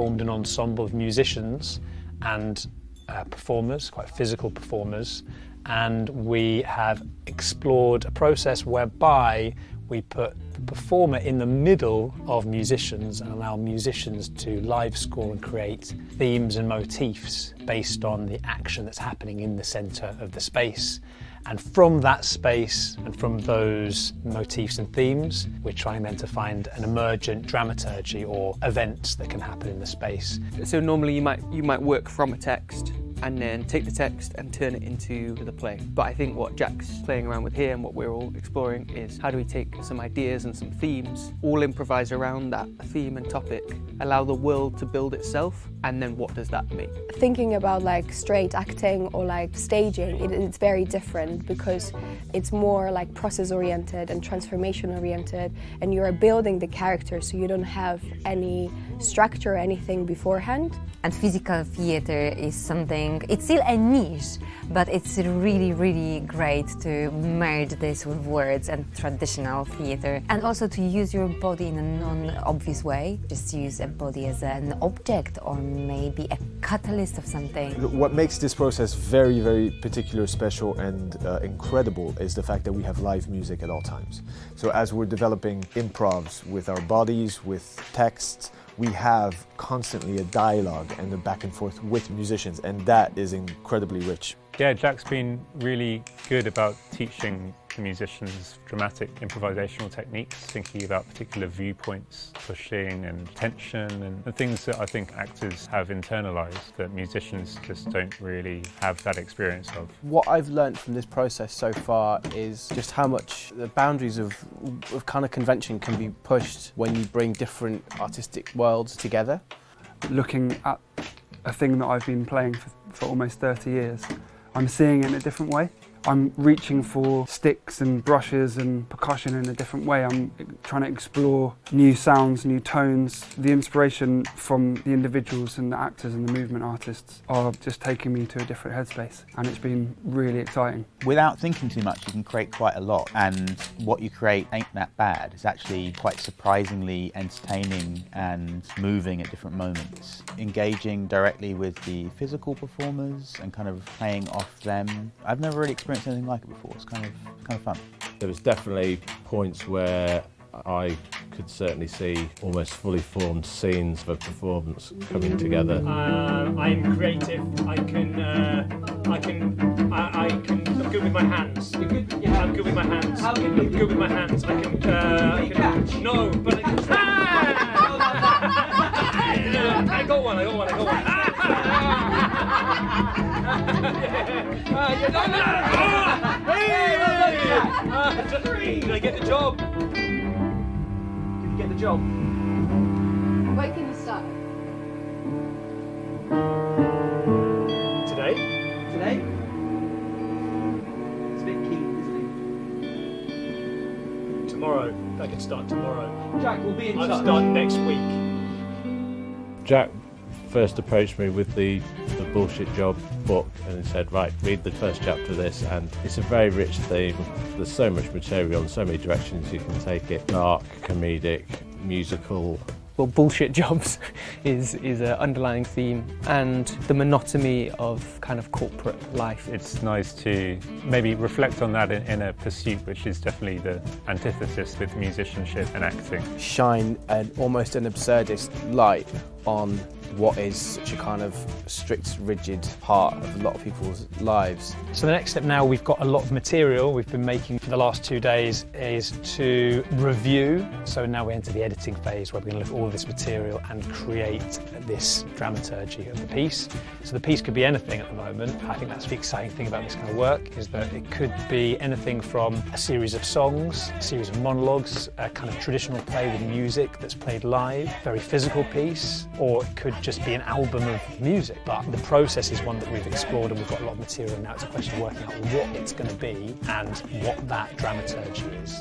formed an ensemble of musicians and performers, quite physical performers, and we have explored a process whereby we put the performer in the middle of musicians and allow musicians to live score and create themes and motifs based on the action that's happening in the centre of the space. And from that space and from those motifs and themes, we're trying then to find an emergent dramaturgy or events that can happen in the space. So normally you might work from a text and then take the text and turn it into the play. But I think what Jack's playing around with here and what we're all exploring is how do we take some ideas and some themes, all improvise around that theme and topic, allow the world to build itself, and then what does that mean? Thinking about like straight acting or like staging, it's very different because it's more like process oriented and transformation oriented, and you're building the character so you don't have any structure or anything beforehand. And physical theatre is something, it's still a niche, but it's really, really great to merge this with words and traditional theatre. And also to use your body in a non-obvious way. Just use a body as an object or maybe a catalyst of something. What makes this process very, very particular, special and incredible is the fact that we have live music at all times. So as we're developing improvs with our bodies, with texts, we have constantly a dialogue and a back and forth with musicians, and that is incredibly rich. Yeah, Jack's been really good about teaching the musicians dramatic improvisational techniques, thinking about particular viewpoints, pushing and tension and the things that I think actors have internalised that musicians just don't really have that experience of. What I've learnt from this process so far is just how much the boundaries of kind of convention can be pushed when you bring different artistic worlds together. Looking at a thing that I've been playing for almost 30 years, I'm seeing it in a different way. I'm reaching for sticks and brushes and percussion in a different way. I'm trying to explore new sounds, new tones. The inspiration from the individuals and the actors and the movement artists are just taking me to a different headspace, and it's been really exciting. Without thinking too much, you can create quite a lot, and what you create ain't that bad. It's actually quite surprisingly entertaining and moving at different moments. Engaging directly with the physical performers and kind of playing off them. I've never really experienced anything like it before. It's kind of fun. There was definitely points where I could certainly see almost fully formed scenes of a performance coming together. I'm creative. I'm good with my hands. You're good? Yeah. I'm good with my hands. I'm good with my hands. I can. No, but I got one. Did I get the job? Did you get the job? When can you start? Today? It's a bit keen, isn't Tomorrow. I can start tomorrow. it? Jack, we'll be in touch. I'll start next week. Jack first approached me with the Bullshit Job book and he said, right, read the first chapter of this, and it's a very rich theme. There's so much material and so many directions you can take it. Dark, comedic, musical. Well, bullshit jobs is an underlying theme, and the monotony of kind of corporate life. It's nice to maybe reflect on that in a pursuit which is definitely the antithesis with musicianship and acting. Shine almost an absurdist light on what is such a kind of strict, rigid part of a lot of people's lives. So the next step now, we've got a lot of material we've been making for the last 2 days, is to review. So now we enter the editing phase where we're going to look at all of this material and create this dramaturgy of the piece. So the piece could be anything at the moment. I think that's the exciting thing about this kind of work, is that it could be anything from a series of songs, a series of monologues, a kind of traditional play with music that's played live, very physical piece, or it could just be an album of music. But the process is one that we've explored, and we've got a lot of material now. It's a question of working out what it's going to be and what that dramaturgy is.